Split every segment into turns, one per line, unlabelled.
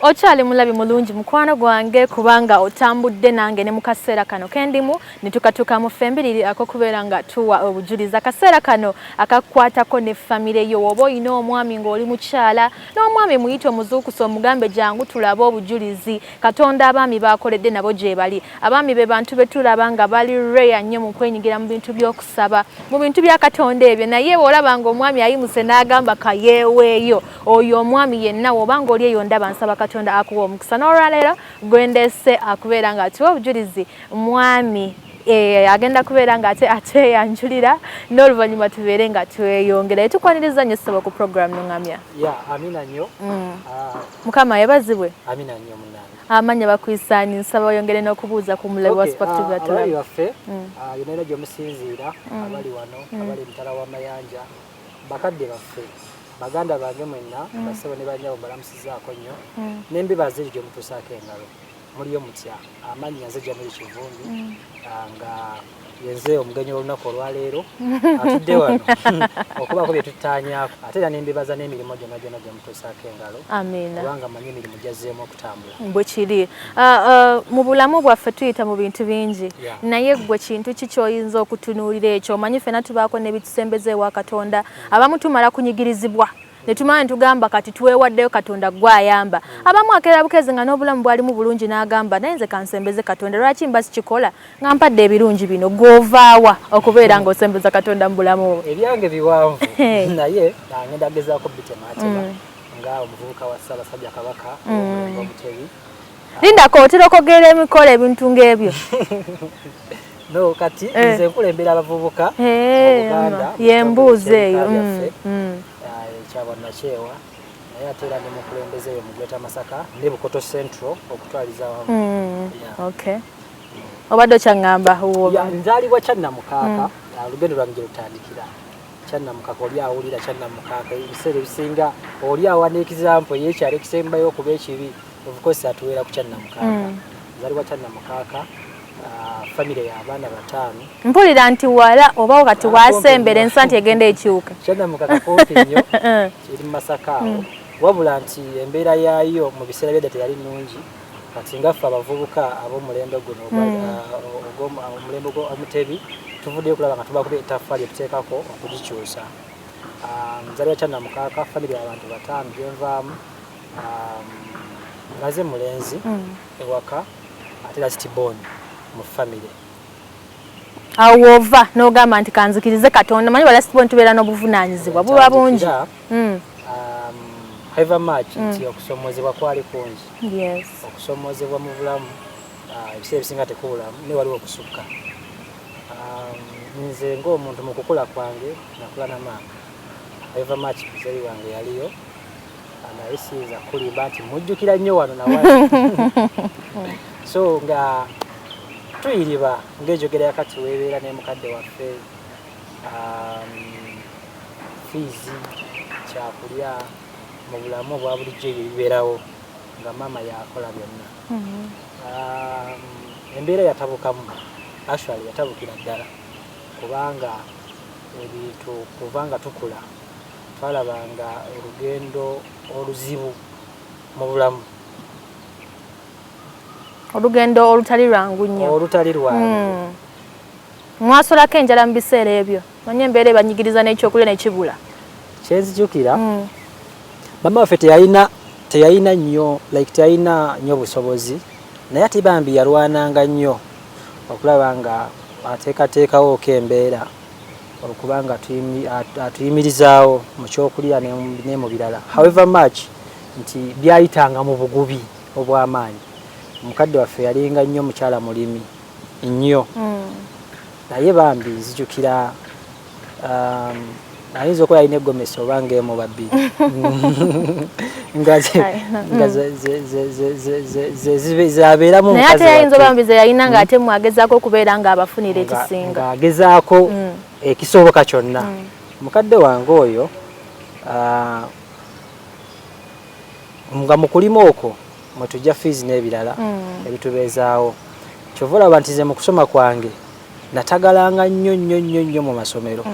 Ochali mulabi mulungi mukwano gwange kubanga otambudde nange ne mukaseera kano kendimu nitukatuka mu fembiriri akokubeera nga tuwa obujuliza kaseera kano akakwatako ne family yo obo ino omwami ng'oli mukyala n'omwami muyito muzuukusa omugambe jangu tulaba obujulizi Katonda abaami bakoledde nabo gye bali abaami be bantu betulaba nga bali rare nnyo mu kwenyigira mu bintu by'okusaba mu bintu bya Katonda ebyo naye olabanga omwami ayimuse n'agamba kayeweeyo oyo omwami yenna obanga oli eyo ndaba nsaba Katonda akuwa omukisa n'olwaleero gwendese akubeera nga atuwa obujulizi mwami agenda kubeera nga ate yanjulira n'oluvannyuma tubeere nga tweyongera tukwaniriza nnyo ssebo ku program n'ŋŋamya
amina nnyo
mukama yebazibwe
amina nnyo munnange
amanya bakwisaani nsaba oyongere n'okubuuza ku mulabi wa Spark
abaali waffe yonna gye musinziira abali wano abali emitala w'amayanja bakadde baffe baganda bange mwenna basebo ne bannyabo balamusizaako nnyo n'embiba ziri gye mutuusaako engalo muliyo mutya amaanyi nze gya muli kivumbi nga yenze omugenyi w'olunaku olwaleero atudde wano okubaako bye tuttaanyaako ate era n'embibaza n'emirimu gyonna gyonna gye mutuusaako engalo kubanga manyi emirimu gyazzeemu okutambula
bwe kiri mu bulamu bwaffe tuyita mu bintu bingi naye gwe kintu ki ky'oyinza okutunuulira ekyo omanyi ffenna tubaako n'ebitusembeza ewa Katonda abamu tumala kunyigirizibwa netumanya ntugamba kati tuweewaddeyo Katonda gwayamba abamu akeera bukezi nga n'obulamu bwalimu bulungi n'agamba naye nze kansembeze Katonda lwaki mba sikikola nga mpadde ebirungi bino gw'ovaawa okubeera ng'osembeza Katonda mu bulamu
ebyange biwanvu naye ngenda gezaako bitemaatema nga omuvubuka wa Ssaabasajja Kabaka omutebi
lindako otera okogera emikolo ebintu ng'ebyo
no kati nze nkulembera abavubuka mu Buganda
yembuuza eyo
kyabonna kyewa naye ate era ne mukulembeze eyo mu Greater Masaka ne Bukoto Central okutwaliza wamu
obadde okyaŋŋamba
nzaalibwa Kyannamukaaka olugendo lwange lutandikira Kyannamukaaka oli awulira Kyannamukaaka ebiseera ebisinga oli awandiikizampo y'ekyalo ekisembayo okuba ekibi obukozi atuweera ku Kyannamukaaka nzaalibwa Kyannamukaaka famire y'abaana 5
mpulira nti wala oba kati wasembera ensi nti egenda ekyuka
Kyannamukaaka kumpi nnyo kiri mu Masaka awo wabula nti embeera yaayo mu biseera byadda teyali nnungi kati nga ffe abavubuka ab'omulembe guno omulembe omutebi tuvuddeyo kulaba nga tubakuba ettaffaali etuteekako okugikyusa nzaalibwa Kyannamukaaka famire y'abantu 5 gyenvaamu ngaze mulenzi ewaka ate era kitiboni mu family
awo ova n'ogamba nti kanzikirize Katonda manyi wala sitiboni tubeera n'obuvunaanyizibwa buba bungi
however much nti okusomozebwa kwali kungi okusomozebwa mu bulamu ebiseera ebisinga tekubulamu ne waliwo okusukka nze ng'omuntu mu kukula kwange nakula na maama however much muzeeyi wange yaliyo naye siyinza kulimba nti mujjukira nnyo wano nawali so nga tuyiriba ng'enjogera yakati weebeera ne mukadde waffe fiizi kyakulya mu bulamu obwa bulijjo ebyo bibeerawo nga maama yakola byonna embeera yatabukamu actually yatabukira ddala kubanga ebintu kuva nga tukula twalabanga olugendo oluzibu mu bulamu olugendo olutali lwangu nnyo olutali lwangu
mwasolako enjala mu biseera ebyo manye embeera ebanyigiriza n'ekyokulya nekibula
kyenzijukira mama waffe teyalina nnyo nnyo busobozi naye ate bambi yalwananga nnyo okulaba nga ateekateekawo embeera okubanga atuyimirizaawo mu kyokulya ne mu birala however much nti byayitanga mu bugubi obw'amaanyi omukadde waffe yalinga nnyo mukyala mulimi nnyo naye bambi nzijukira ayinza okuba yalina eggomesi oba ng'emu babiri zabeeramu
naye ate yayinza obambi ze yalina ng'ate mwagezaako okubeera ng'abafunira ekisinga
ng'agezaako ekisoboka kyonna mukadde wange oyo nga mu kulima okwo mwe tujja fees n'ebirala ebitubeezaawo kyova olaba nti ze mu kusoma kwange natagalanga nnyo mu masomero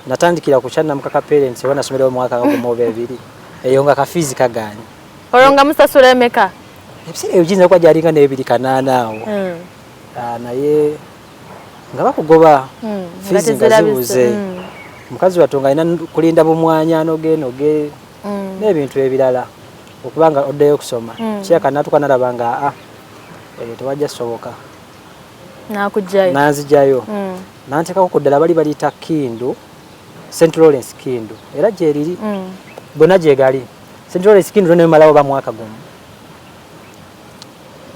natandikira ku Kyannamukaaka parents oba nasomera omwaka gumu oba ebiri eyo nga kafiizi kagaanye
olonga musasula emeka
ebiseera ebiyinza kuba gyalinga n'ebiri kanaana awo naye nga bakugoba fiizi nga zibuze mukazi watonga alina kulinda bumwanya noge n'ebintu ebirala okubanga oddeyo okusoma kyaka natuka nalaba nga tewajja soboka nanzijayo nanteekako ku ddala bali baliyita Kindu St Lawrence Kindu era gyeriri gonna gyegali St Lawrence Kindu nemalawo ba mwaka gumu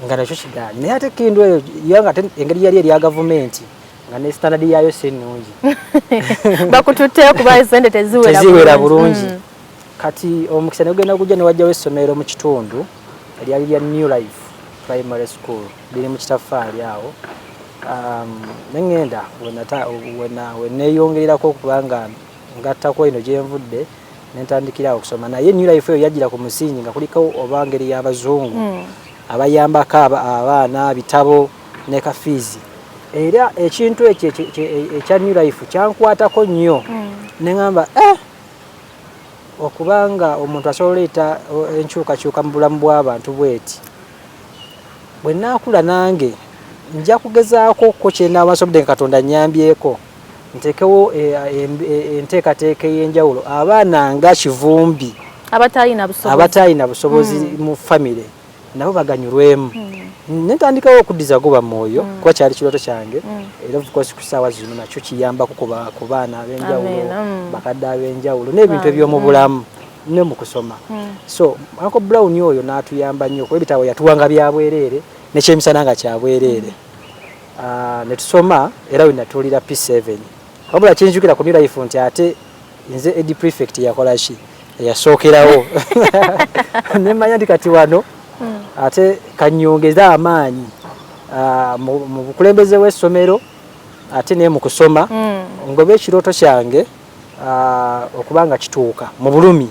nga nakyo kigaali naye ate Kindu eyo yanga engeri yali erya gavumenti nga ne standard yayo si nnungi
bakututteyo kuba esente
teziwera bulungi kati omukisa negenda gujja ne wajjawo essomero mu kitundu eryali lya New Life Primary School liri mu Kitafaali awo nengenda weneyongererako okubanga ngattako eno gyenvudde nentandikira okusoma naye New Life eyo yajjira ku musingi nga kuliko oba ngeri y'abazungu abayambako abaana bitabo ne kafiizi era ekintu ekyo ekya New Life kyankwatako nnyo neŋŋamba okubanga omuntu asobola oleeta enkyukakyuka mu bulamu bw'abantu bweti bwe naakula nange nja kugezaako ko kyenaaba nsobodde Katonda annyambyeko nteekewo enteekateeka ey'enjawulo abaana nga Kivumbi abataalina busobozi mu famire nabo baganyulwemu netandikawo okuddiza goba mwoyo kuba kyali kirooto kyange era of course ku ssaawa zino nakyo kiyambako ku baana ab'enjawulo bakadde ab'enjawulo n'ebintu eby'omu bulamu ne mu kusoma so Uncle Brown oyo n'atuyamba nnyo kuba ebitabo yatuwanga bya bwereere n'ekyemisana nga kya bwereere ne tusoma era we natuulira P7 wabula kyenjukira ku New Life nti ate nze edi prefect yakola ki yasookerawo nemanya nti kati wano ate kanyongeza amaanyi mu bukulembeze bw'essomero ate ne mu kusoma ngoba ekirooto kyange okubanga kituuka mu bulumi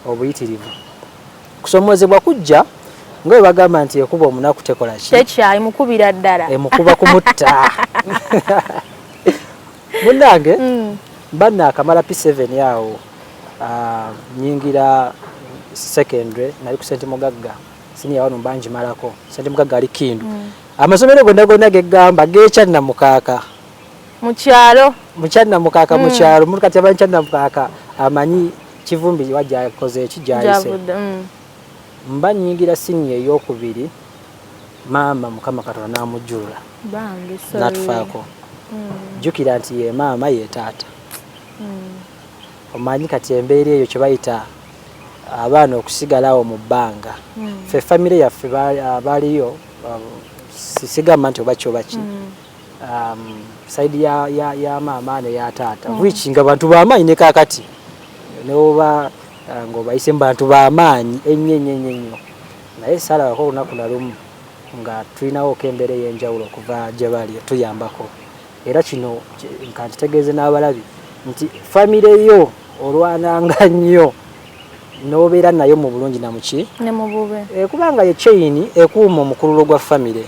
obuyitirivu kusomozebwa kujja nga bwe bagamba nti ekuba omunaku tekola ki
tekyayi mukubira ddala
emukuba kumutta munnange mbanna akamala P7 yawo nyingira secondary nali ku St Mugagga senior wano mbanji malako St Mugagga ali Kindu amasomero gonna gegamba gechanna mukaaka
mukyalo
mukyalo muri kati abanchanna mukaaka amanyi Kivumbi wajja akoze ekijayise mba nyingira senior ey'okubiri maama Mukama Katonda namujjula natufaako jukira nti ye maama ye taata omanyi kati embeera eyo kye bayita abaana okusigalawo mu bbanga ffe famire yaffe baaliyo sigamba nti oba kyobaki saidi ya maama ne ya taata which nga bantu b'amaanyi ne kaakati neoba ng'obayise mu bantu b'amaanyi ennyo naye saalabako olunaku na lumu nga tulinawo embeera ey'enjawulo okuva gye bali tuyambako era kino nkantitegeeze n'abalabi nti famire yo olwananga nnyo n'obeera nayo mu bulungi na muki
ne mu bube
kubanga ye chain ekuuma omukululo gwa famire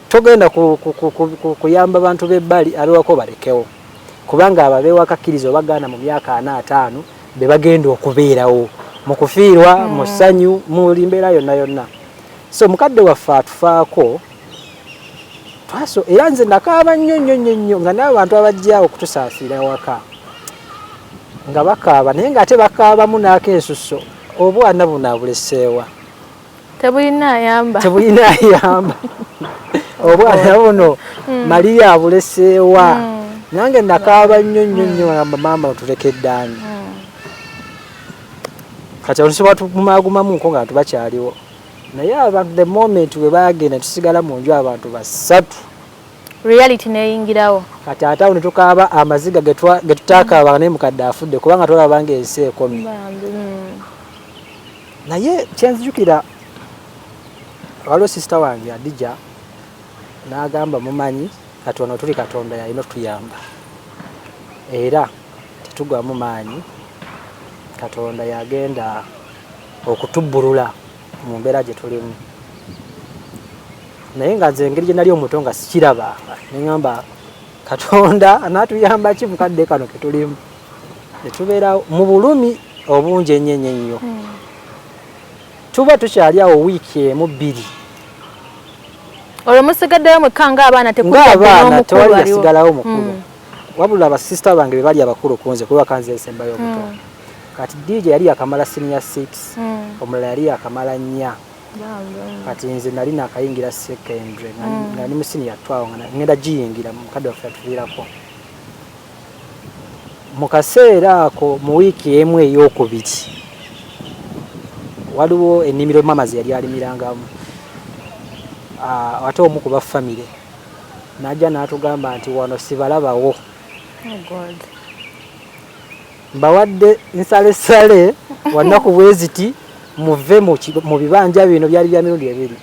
togenda kuyamba abantu b'ebbali abewako balekewo kubanga ababeewo akakkirizo bagaana mu myaka 4-5 be bagenda okubeerawo mu kufiirwa mu ssanyu mu mbeera yonna so mukadde waffe atufaako twaso era nze nakaaba nnyo nga n'abantu abajja okutusaasira waka nga bakaaba naye ng'ate bakaabamu n'akensuso obwana buno abuleseewa
tebulina ayamba
obwana buno Maria abuleseewa nange nakaaba nnyo ngamba maama otulekeddaani kati olusobola tumumagumamu nko nga tubakyaliwo naye abantu the moment we bagenda tusigala mu nju abantu basatu
reality neyingirawo
kati ate awo ne tukaaba amaziga ge tutakaaba naye mukadde afudde kubanga tolabanga ensi ekomye naye kyenzijukira waliwo sisita wange Adija n'agamba mumanyi kati wano tuli Katonda yalina otuyamba era tetugwamu maanyi Katonda yagenda okutubbulula mu mbeera gye tulimu naye nga nze engeri gye nali omuto nga sikiraba neŋŋamba Katonda anaatuyamba ki mukadde kano ke tulimu ne tubeera mu bulumi obungi ennyo tuba tukyali awo wiiki emu bbiri
olwo musigaddeyo mwekanga abaana
ng'abaana tewali yasigalawo mukulu wabula abasisita bange be bali abakulu kunze kuba kanze esembayo obuto kati DJ yali yakamala senior 6 omulala yali yakamala 4 kati nze nali nakayingira secondary nga ni mu senior 12 ngenda giyingira mukadde waffe atuviirako mu kaseera ako mu wiiki emu ey'okubiri waliwo ennimiro mama ze yali alimirangamu ate omu ku baffamire n'ajja n'atugamba nti wano sibalabawo mbawadde nsalesale wannaku bweziti muve mu bibanja bino byali bya mirundi ebiri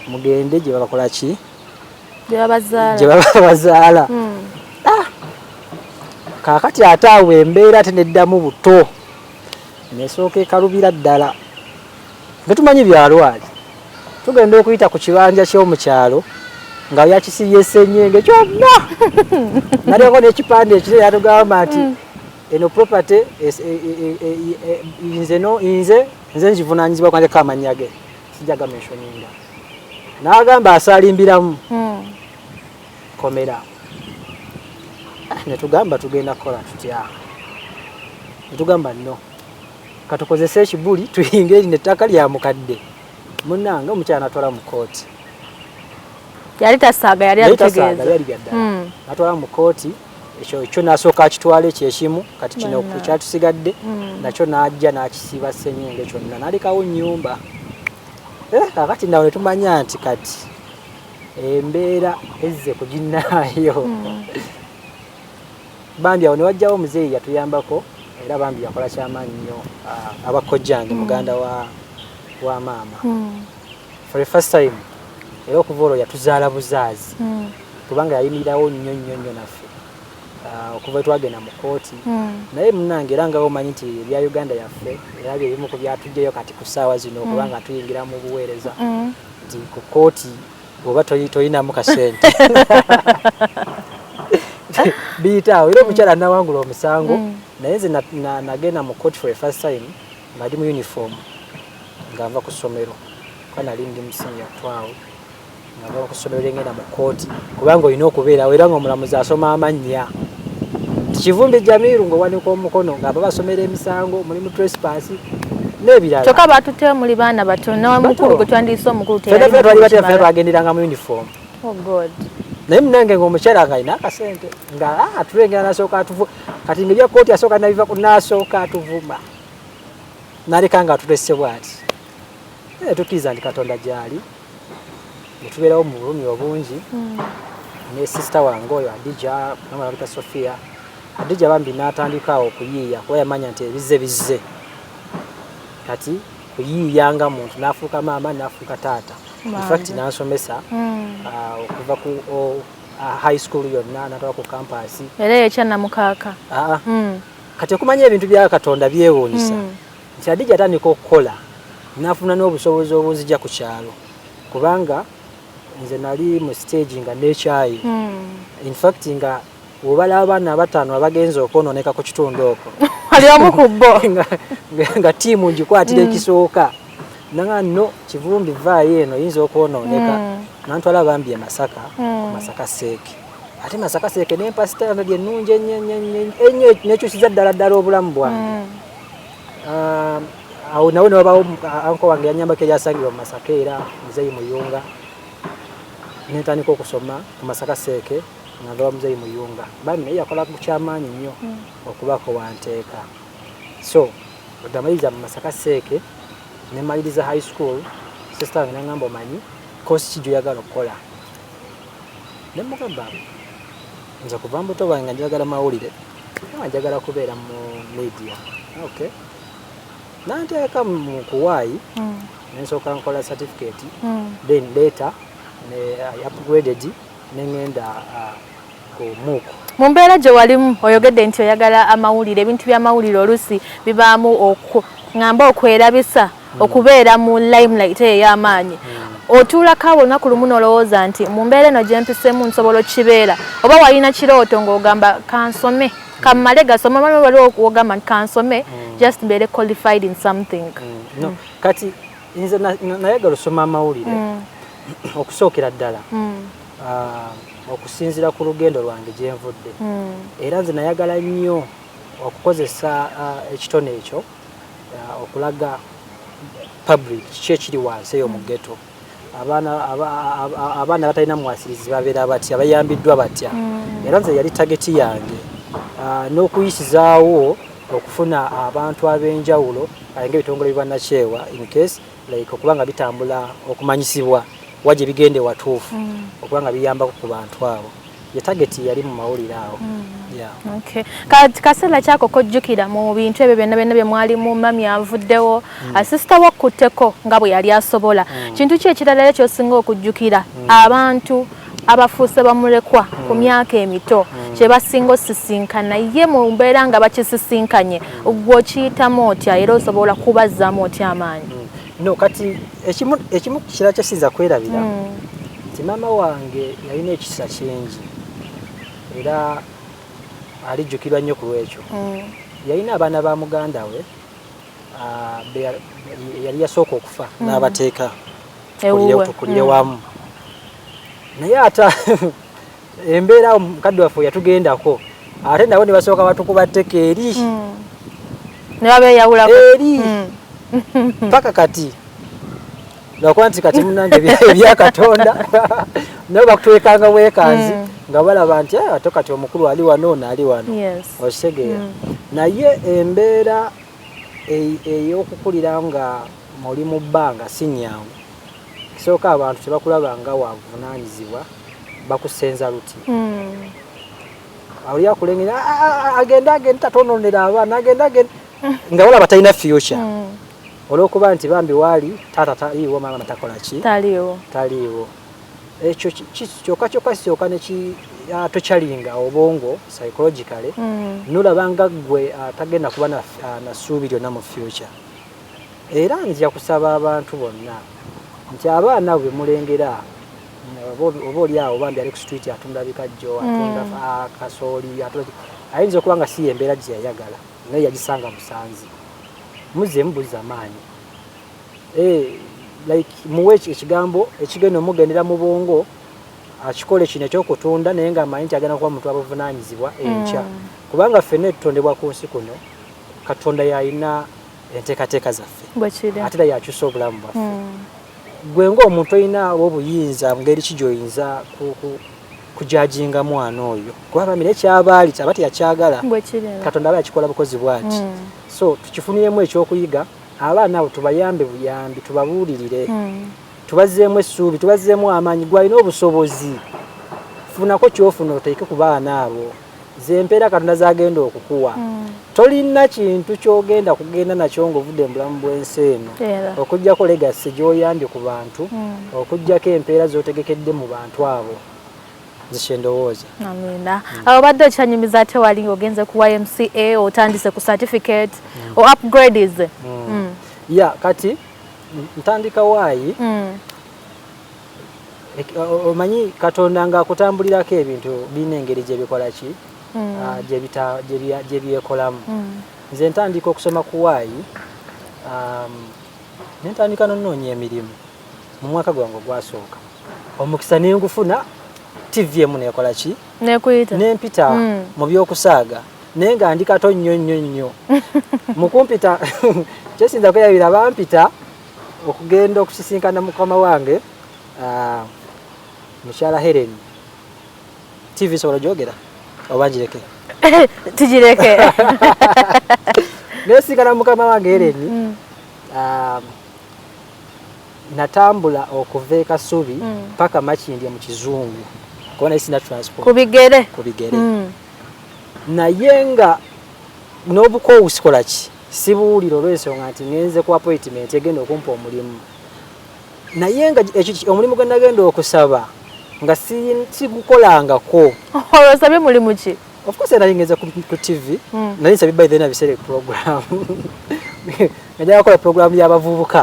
mugende gye babakola ki gye babazaala kaakati ate awo embeera teneddamu buto nesooka ekalubira ddala tetumanyi byalwali tugenda okuyita ku kibanja ky'omukyalo nga yakisibye essenyenge kyonna nalyako n'ekipande ekire yatugamba nti eno property nze njivunaanyizibwa kwandeko amannya ge sijaga mentioninga n'agamba asalimbiramu komera netugamba tugenda kukola tutya netugamba no katukozese ekibuli tuyinge eri nettaka lya mukadde munnanga omukyala natwala mu kooti
yali tasaaga yali ategeeza
natwala mu kooti ekyo nasooka akitwala ekyekimu kati kino kyatusigadde nakyo najja nakisiiba ssenyenge kyonna nalekawo nnyumba kakati nawe netumanya nti kati embeera ezze kuginnaayo bambi awo newajjawo omuzeeyi yatuyambako era bambi yakola kyamaanyi nnyo abakojjange muganda wa maama for the first time era okuva olwo yatuzaala buzaazi kubanga yayimirirawo nnyo nnyo nnyo naffe okuva twagenda mu kooti naye munnange era nga omanyi nti ebya Uganda yaffe era byebimu ku byatujjayo kati ku ssaawa zino kubanga tuyingira mu buweereza nti ku kooti oba toyinamu kasente biyitaawo era omukyala nawangula omusango naye nze nagenda mu kooti for the first time nga ndi mu uniform nga nva ku ssomero kuba nali ndi mu senior 12 nga nva ku ssomero lyengenda mu kooti kubanga olina okubeerawo era ng'omulamuzi asoma amannya Kivumbi Jamiru ng'owanika omukono ng'aba basomera emisango mulimu trespass n'ebirala
kyokka batuteyo muli baana batono mukulu gwe twandiyise omukulu
twagenderanga mu uniform.
Oh God.
Naye munange ng'omukyala nga alina akasente nga atulengera nasooka atuvu kati ng'ebya kooti asooka nabiva ku nasooka atuvuma n'aleka nga atutesse bw'ati tukkiriza nti Katonda gy'ali ne tubeerawo mu bulumi obungi ne sisita wange oyo Adija namulabika Sofia Adija bambi n'atandikawo okuyiiya kuba yamanya nti bizze kati kuyiiyanga muntu n'afuuka maama n'afuuka taata in fact n'asomesa okuva ku high school yonna n'atwala ku campus
era yekyana mukaaka
kati okumanya ebintu bya Katonda byewuunyisa nti Adija atandika okukola n'afuna n'obusobozi obunzija ku kyalo kubanga nze nali mu stage nga n'ekyayi in fact nga obala abaana abataano abagenza okwonooneka ku kitundu okwo
ali omu ku bo
nga tiimu ngikwatira ekisooka nanga no Kivumbi vaayo eno yinza okwonooneka nantwala bambi e Masaka Masaka Seeke ate Masaka Seeke n'empasita yano lyennungi ennyo nekyusiza ddala obulamu bwange awo nawe newabawo anko wange yanyambako eryasangibwa mu Masaka era Muzeeyi Muyunga netandika okusoma ku Masaka Seeke nga Muzeeyi Muyunga bambi naye yakola ku kyamaanyi nnyo okubako wanteeka so bwedamaliriza mu Masaka Seeke nemaliriza high school sister wange nangamba omanyi kosi ki gy'oyagala okukola nemugamba nze kuva mbuto bwange nga njagala mawulire nga njagala kubeera mu media okay nanteeka mu kuwaayi nensooka nkola certificate then later I upgraded nengenda ku MOOC.
Mu mbeera gye walimu oyogedde nti oyagala amawulire ebintu by'amawulire oluusi bibaamu ngamba okwerabisa okubeera mu limelight ey'amaanyi otuulako awo olunaku lumu n'olowooza nti mu mbeera eno gye mpisemu nsobola okukibeera oba walina kirooto ng'ogamba kansome kammale gasoma waliwo ogamba nti kansome just mbeere qualified in something
no kati nze nayagala osoma amawulire okusookera ddala okusinziira ku lugendo lwange gye nvudde era nze nayagala nnyo okukozesa ekitone ekyo okulaga public kiki ekiri wansi eyo mu ghetto abaana batalina mwasirizi babeera batya bayambiddwa batya era nze yali tageti yange n'okuyisizaawo okufuna abantu ab'enjawulo ng'ebitongole bibannakyewa in case like okubanga bitambula okumanyisibwa wagye bigende watuufu okubanga biyambako ku bantu abo ye tageti yali mu mawulire awo.
Okay. Kaseera kyako kojjukira mu bintu ebyo byonna bye mwalimu mami avuddewo asista wakutteko nga bwe yali asobola kintu ki ekirala era ky'osinga okujjukira abantu abafuuse bamulekwa ku myaka emito kye basinga osisinkana ye mu mbeera nga bakisisinkanye gwe okiyitamu otya era osobola kubazzaamu otya amaanyi?
No, kati ekimu kirala kyesiza kwerabira nti maama wange yalina ekisa kingi era alijjukirwa nnyo ku lwekyo. Yalina abaana ba muganda we yali yasooka okufa n'abateeka tukulire wamu naye ate embeera mukadde waffe yatugendako ate nabo ne basooka batukuba tteka eri
ne babeeyawulako
eri paka kati lwakuba nti kati munange ebya Katonda nabo bakutwekanga weekanzi nga balaba nti ate kati omukulu ali wano naali wano okitegeera naye embeera ey'okukulira nga muli mu bbanga si nnyangu. Kisooka abantu tebakulaba nga wavunaanyizibwa bakusenza luti oli akulengera agenda tatononera abaana agenda nga balaba talina future olw'okuba nti bambi waali taata taliiwo maama takola ki taliiwo ekyo kyokka kisooka tokyalinga obwongo psychologically nolaba nga ggwe atagenda kuba na ssuubi lyonna mu future. Era nzija kusaba abantu bonna nti abaana bwe mulengera oba oli awo bambi ali ku street atunda bikajjo atunda kasooli ayinza okuba nga si embeera gye yayagala naye yagisanga musanzi muzze mubuza amaanyi like muwe ekigambo ekigenda omugendera mu bwongo akikole kino ekyokutunda naye nga amanyi nti agenda kuba muntu abavunaanyizibwa enkya kubanga ffenna tutondebwa ku nsi kuno Katonda yalina enteekateeka zaffe ate era yakyusa obulamu bwaffe gwe ng'omuntu olina obuyinza ngeri ki gy'oyinza kujajinga mwana oyo kuba bamire ekyabaali aba teyakyagala Katonda aba yakikola bukozi bwati so tukifuniremu ekyokuyiga abaana abo tubayambe buyambi tubabuulirire tubazzeemu essuubi tubazzeemu amaanyi gwalina obusobozi funako kyofuna oteeke ku baana abo zempeera Katonda zagenda okukuwa tolina kintu kyogenda kugenda nakyo ng'ovudde mu bulamu bw'ensi eno okuggyako legasi gy'oyambye ku bantu okuggyako empeera z'otegekedde mu bantu abo zishendowooza.
Amina. Obadde okyanyumiza ate wali ogenze ku YMCA otandise ku certificate o upgrades
kati ntandika waayi omanyi Katonda nga akutambulirako ebintu birina engeri gye bikola ki gye byekolamu. Nze ntandika okusoma ku waayi nentandika nonoonya emirimu mu mwaka gwange ogwasooka omukisa nengufuna TV emu nekola ki nempita mu by'okusaaga naye nga ndi kato nnyo mu kumpita kyesinza kweyabira bampita okugenda okusisinkana mukama wange mukyala Helen. TV sobola gyogera oba ngireke
tugireke
nesinkana mukama wange Helen natambula okuva e Kasubi paka Makindye mu Kizungu kubona isina transport
kubigere
naye nga n'obukoowu sikola ki sibuwulira olw'ensonga nti ngenze ku appointment egenda okumpa omulimu naye nga omulimu gwe nagenda okusaba nga sigukolangako.
Olwasabye mulimu ki?
Of course nali ngenze ku TV nali nsabye by then abiseera program ngenda kukola program y'abavubuka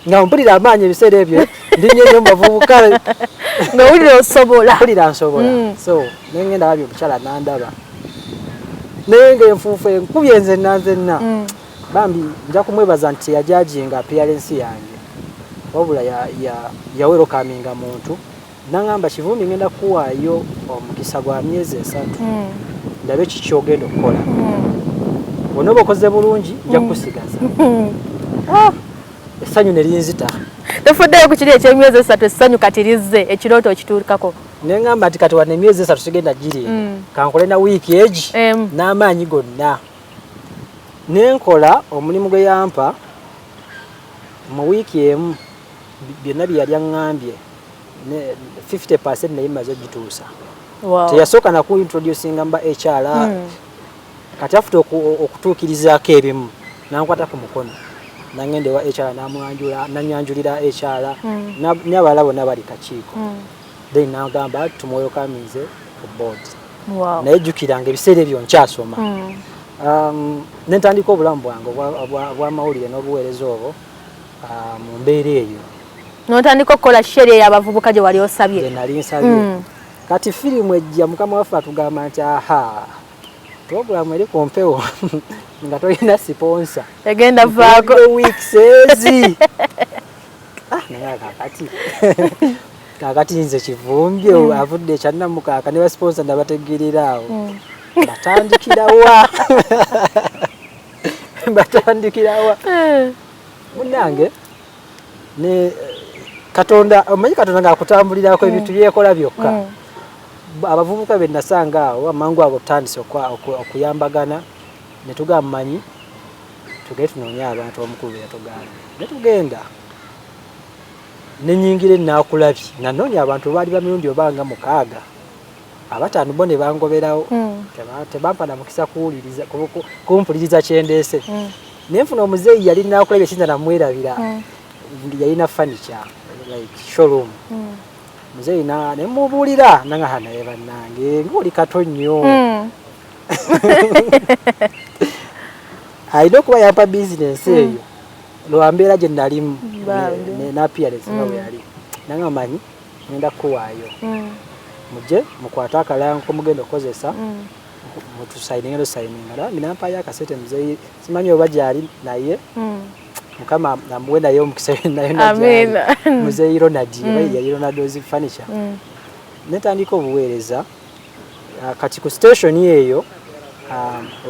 nga mpulira amaanyi ebiseera ebyo ndi nnyo mu bavubuka
nga wulira osobola
so nengenda wabyo omukyala nandaba naye nga enfuufu enkubye nzenna bambi nja kumwebaza nti yajajinga appearance yange wabula ya welcoming muntu nangamba Kivumbi ngenda kuwaayo omukisa gwa myezi 3 ndabe kikyogenda okukola onoba okoze bulungi nja kusigaza essanyu ne linzita
tofuddeyo ku kiri eky'emyezi 3 essanyu kati lizze ekirooto okituukako
nengamba nti kati wana emyezi 3 sigenda giri kankole na wiiki egi n'amaanyi gonna nenkola omulimu gwe yampa mu wiiki emu byonna bye yali aŋŋambye 50% naye maze gituusa teyasooka nakuintroducinga mba HR kati afuta okutuukirizaako ebimu nankwata ku mukono nangende wa HR nanyanjulira HR n'abalala bonna bali kakiiko then nagamba tumweyokamize ku board naye jjukiranga ebiseera ebyo nkyasoma nentandika obulamu bwange obwamawulire n'obuweereza obwo mu mbeera eyo
notandika okukola shere y'abavubuka gye wali osabye
nali nsabye kati firimu ejja mukama waffe atugamba nti aha programu eri ku mpewo nga tolina siponsa
egenda vaako
weeks ezi naye kakati nze Kivumbi avudde ekyannamukaaka ne basiponsa ndabategeereraawo batandikirawa munange ne Katonda omanyi Katonda ng'akutambulirako ebintu byekola byokka abavubuka be nasanga awo amangu ago tutandise okuyambagana ne tugammanyi tugende tunoonya abantu omukulu be yatugamba ne tugenda nenyingire naakulabye nanoonya abantu baali bamirundi obanga 6 abataano bo ne bangoberawo tebampa na mukisa kumpuliriza kyendeese nenfuna omuzeeyi yali naakulabye sinza namwerabira yalina furniture like showroom muzeeyi nemubuulira nanga naye bannange ng'oli kato nnyo alina okuba yampa bizinensi eyo lwambeera gye nalimu n'appearance nga bwe yali nanga manyi ngenda kukuwaayo mujje mukwate akalanko mugenda okukozesa mutusayininga tusayininga minampayo akasete muzeeyi simanyi oba gyali naye Mukama namuwe naye omukisa nayo najja muzeeyi Ronald yali Ronald Ozi furniture netandika obuweereza kati ku station eyo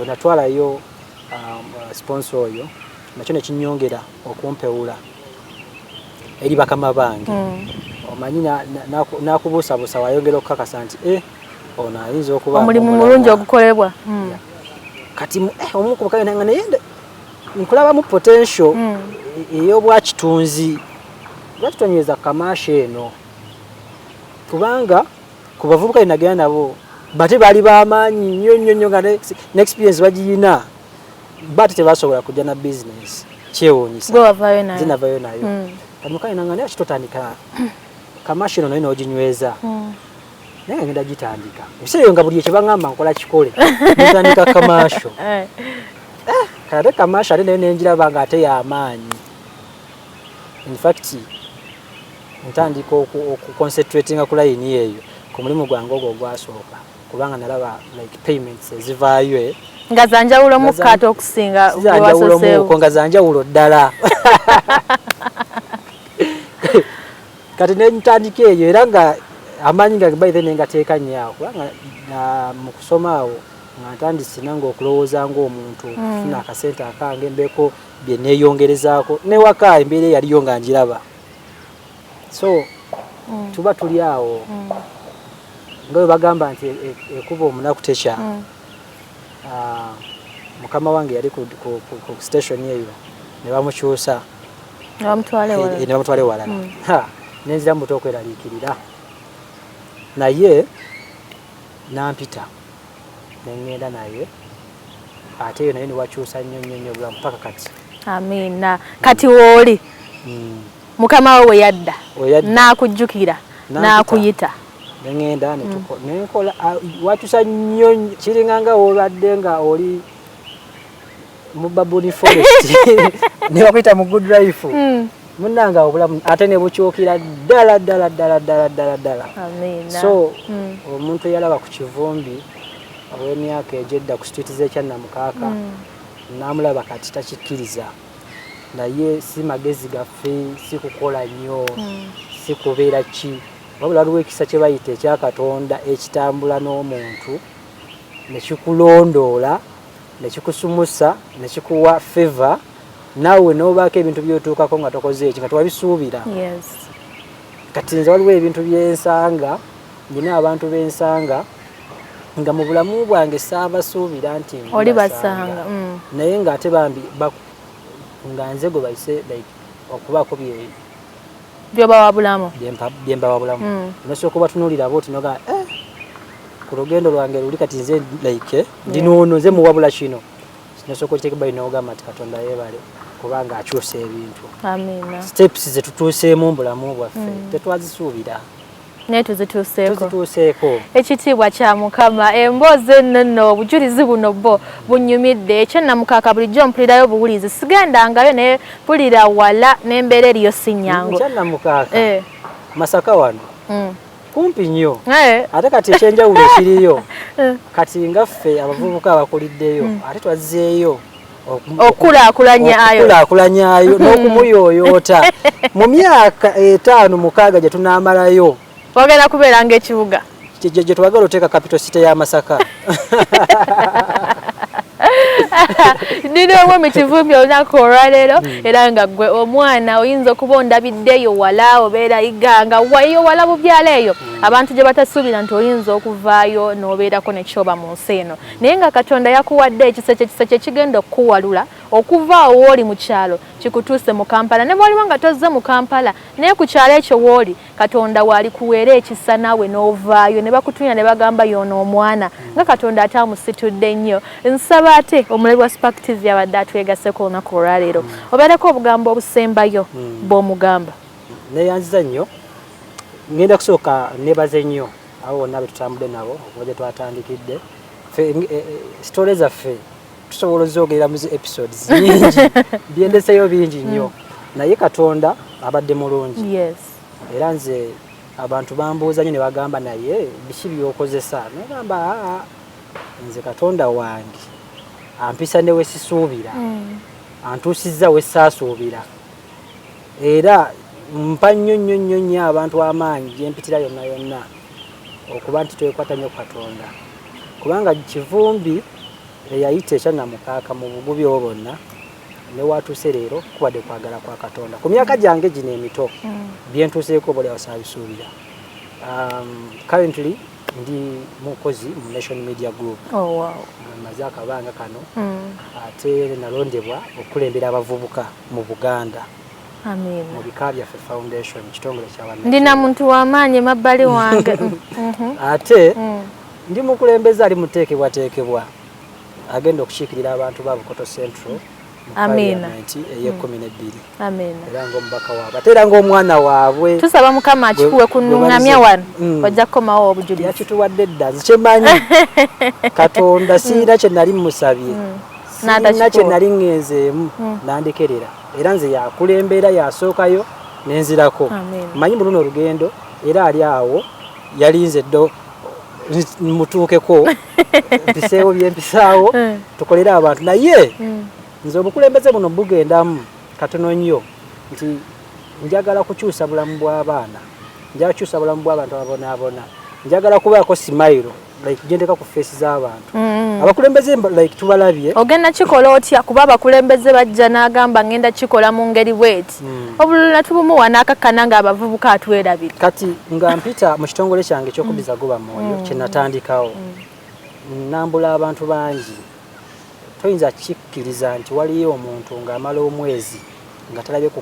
onatwalayo sponsor oyo nakyo nekinyongera okumpewula eri bakama bange omanyi nakubuusabuusa wayongera okukakasa nti ono ayinza okuba
omulimu mulungi ogukolebwa
kati omukubakayo nanga naye nkulabamu potential ey'obwakitunzi lwakitonyeza kamasha eno kubanga ku bavubuka nagenda nabo bate baali b'amaanyi nnyo nga n'experience bagiyina bate tebasobola kujja na business kyewuunyisa zinavayo nayo kati mukayi nanga naye kitotandika kamasha eno nayo n'oginyweza naye ngenda gitandika ebiseera eyo nga buli ekyebaŋŋamba nkola kikole netandika kamasho kate kamasha ate nayo nenjiraba nga ate y'amaanyi in fact ntandika okuconcentratinga ku layini eyo ku mulimu gwange ogwo ogwasooka kubanga nalaba like payments ezivaayo
nga zanjawulo mu kati okusinga
gwewasoseewo nga zanjawulo ddala kati nentandika eyo era nga amaanyi nga baithe nengateeka nnyo awo kubanga mu kusoma awo nga ntandise nange okulowooza ng'omuntu funa akasente akange mbeeko bye neeyongerezaako newaka embeera yaliyo nga njiraba so tuba tuli awo nga bwe bagamba nti ekuba omunaku tekya mukama wange yali ku station eyo ne bamukyusa ne bamutwale walala nenzira muto okweraliikirira naye nampita nengenda naye ate eyo naye niwakyusa nnyo obulamu paka kati
amina kati wooli mukama we yadda n'akujjukira n'akuyita
nengenda nenkola wakyusa nnyo kiringanga olwadde nga oli mu Babuni Forest ne bakuyita mu Good Life munanga obulamu ate ne bukyukira ddala
amina
so omuntu yalaba ku Kivumbi ow'emyaka egyedda ku street z'ekyannamukaaka namulaba kati takikkiriza naye si magezi gaffe si kukola nnyo si kubeera ki wabula waliwo ekisa kye bayita ekya Katonda ekitambula n'omuntu ne kikulondoola ne kikusumusa ne kikuwa favor naawe n'obaako ebintu by'otuukako nga tokoze eki nga tewabisuubira. Kati nze waliwo ebintu byensanga nina abantu bensanga nga mu bulamu bwange saabasuubira nti
oli basanga
naye ng'ate bambi nga nze gwe bayise like okubaako
byobawabulamu
byembawabulamu nosooka obatunuulira booti noga ku lugendo lwange luli kati nze like ndi noono nze muwabula kino nosooka okiteeka bali n'ogamba nti Katonda yeebale kubanga akyusa ebintu. Steps ze tutuuseemu mu bulamu bwaffe tetwazisuubira
naye tuzituuseeko.
Ekitiibwa
kya Mukama. Emboozi ennono obujulizi buno bwo bunnyumidde. Ekyo namukaaka bulijjo mpulirayo buwulizi sigendangayo naye mpulira wala n'embeera eriyo si nnyangu.
Ekyannamukaaka Masaka wano kumpi nnyo ate kati ekyenjawulo ekiriyo kati ngaffe abavubuka abakuliddeyo ate twazzeeyo okulaakulanyayo n'okumuyooyoota mu myaka 5-6 gye tunaamalayo
ogenda kubeera ng'ekibuga
gye twagala oteeka capital city ya Masaka.
Nina omwami Kivumbi olunaku olwaleero era nga gwe omwana oyinza okuba ondabiddeyo wala obeera iganga wayo wala bubyala eyo abantu gye batasuubira nti oyinza okuvaayo n'obeerako nekyoba mu nsi eno naye nga Katonda yakuwadde ekiseke kigenda okukuwalula okuva wooli mu kyalo kikutuuse mu Kampala ne bw'oliba nga tozze mu Kampala naye ku kyalo ekyo wooli Katonda waali kuweera ekisa naawe n'ovaayo ne bakutunya ne bagamba y'ono omwana nga Katonda ataamusitudde nnyo. Nsaba ate omulabi wa Spark TV abadde atwegasseko olunaku olwaleero obeereko obugambo obusembayo bw'omugamba.
Neeyanziza nnyo ngenda kusooka neebaze nnyo abo bonna be tutambudde nabo okuva gye twatandikidde sitole zaffe tusobola ozogerera mu episodes nyingi byendeseyo bingi nnyo naye Katonda abadde mulungi era nze abantu bambuuza nnyo ne bagamba naye biki by'okozesa negamba nze Katonda wange ampisa ne wesisuubira antuusizza wesaasuubira era mpa nnyo abantu amaanyi gyempitira yonna yonna okuba nti twekwata nnyo Katonda kubanga Kivumbi eyayita ekyannamukaaka mu bugubi obwo bwonna ne watuuse leero kubadde kwagala kwa Katonda ku myaka gyange gino emito byentuuseeko buli abasaabisuubira. Currently ndi mukozi mu Nation Media Group. Maze akabanga kano ate nalondebwa okulembera abavubuka mu Buganda. Mu bika byaffe foundation kitongole ky'abantu.
Ndina muntu w'amaanyi mabbali wange.
Ate ndi mukulembeza ali muteekebwateekebwa agenda okukiikirira abantu ba Bukoto Central.
Amina.
Era ng'omubaka waabwe ate era ng'omwana waabwe
tusaba Mukama akikuwe kunnungamya wano ojja kukomawo obujulizi
yakituwadde dda nze kyemanyi Katonda siina kye nali musabye siina kye nali ngenzeemu nandekerera era nze yakulembera yasookayo nenzirako manyi mu luno olugendo era ali awo yalinze ddo mutuukeko mpiseewo byempisaawo tukolere abantu naye nze obukulembeze buno bugendamu katono nnyo nti njagala kukyusa bulamu bw'abaana njagala kukyusa bulamu bw'abantu ababonaabona njagala kubaako simayiro like gendeka ku feesi z'abantu abakulembeze like tubalabye
ogenda kikola otya kuba abakulembeze bajja n'agamba ngenda kikola mu ngeri bweti obulula tubumuwa n'akakkana ng'abavubuka atwerabira
kati nga mpita mu kitongole kyange ekyokubiza guba mwoyo kye natandikawo nambula abantu bangi toyinza kikkiriza nti waliyo omuntu ng'amala omwezi nga talabye ku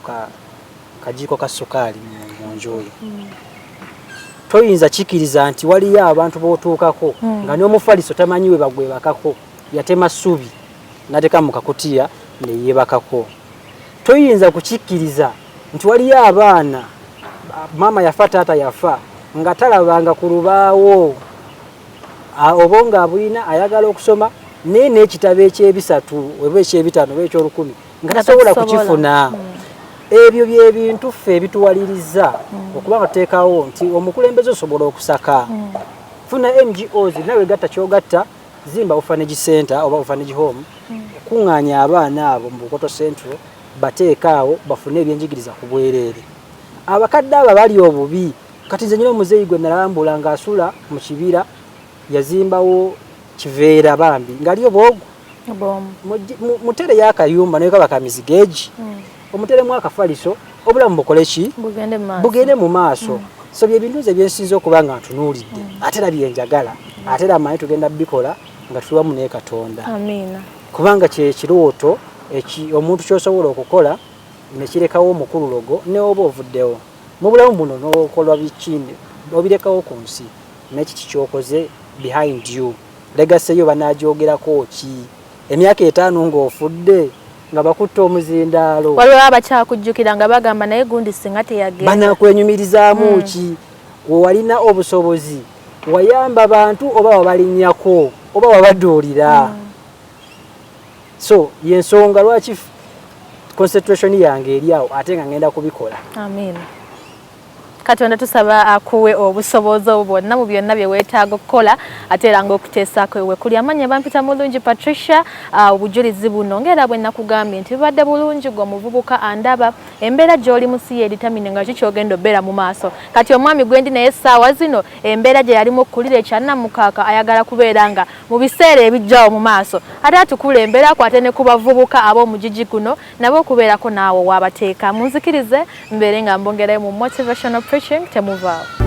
kajiiko ka sukaali mu njuyi toyinza kikkiriza nti waliyo abantu b'otuukako nga n'omufaliso tamanyi we bagwebakako yatema ssubi n'ateeka mu kakutiya ne yeebakako toyinza kukikkiriza nti waliyo abaana maama yafa taata yafa nga talabanga ku lubaawo oba ng'abulina ayagala okusoma naye n'ekitabo ekyebisatu oba ekyebitaano oba ekyolukumi nga tasobola kukifuna ebyo byebintu ffe ebituwaliriza okuba nga tuteekawo nti omukulembeze osobola okusaka funa NGOs nawe gatta kyogatta zimba orphanage center oba orphanage home kuŋŋaanya abaana abo mu Bukoto Central bateekaawo bafune ebyenjigiriza ku bwereere. Abakadde abo bali obubi kati nze nyina omuzeeyi gwe nalambula ng'asula mu kibira yazimbawo kiveera bambi ng'ali obwogu mutere y'akayumba naye kaba kamizigeegi omuteremu akafaliso obulamu bukole ki bugende mu maaso. So bye bintu ebyensinza okuba nga ntunuulidde ate era byenjagala ate era amanyi tugenda bikola nga tuli wamu ne Katonda.
Amiina.
Kubanga kirooto omuntu ky'osobola okukola ne kirekawo omukulu logo ne oba ovuddewo mu bulamu buno n'okolwa bikindi obirekawo ku nsi n'ekiki ky'okoze behind you legacy yo banaajogerako ki emyaka 5 ng'ofudde nga bakutte omuzindaalo
waliwo abakyakujjukira nga bagamba naye gundi singa teyagenda
banakwenyumirizaamu ki walina obusobozi wayamba abantu oba wabalinnyako oba wabaduulira so yensonga lwaki concentration yange eri awo ate nga ngenda kubikola.
Amiina. Katonda tusaba akuwe obusobozi bwonna mu byonna bye weetaaga okukola ate era ng'okuteesaako ewe kuli amanya bampita mulungi Patricia obujulizi buno ng'era bwe nakugambye nti bibadde bulungi gwe omuvubuka andaba embeera gy'oli mu si yeeritamine nga kikyogenda obbeera mu maaso kati omwami gwendi naye essaawa zino embeera gye yalimu okkulira ekyannamukaaka ayagala kubeera nga mu biseera ebijjawo mu maaso ate atukulembera kwate ne ku bavubuka ab'omugigi guno nabo okubeerako naawe waabateeka munzikirize mbeere nga mbongerayo mu motivational preaching temuvaawo.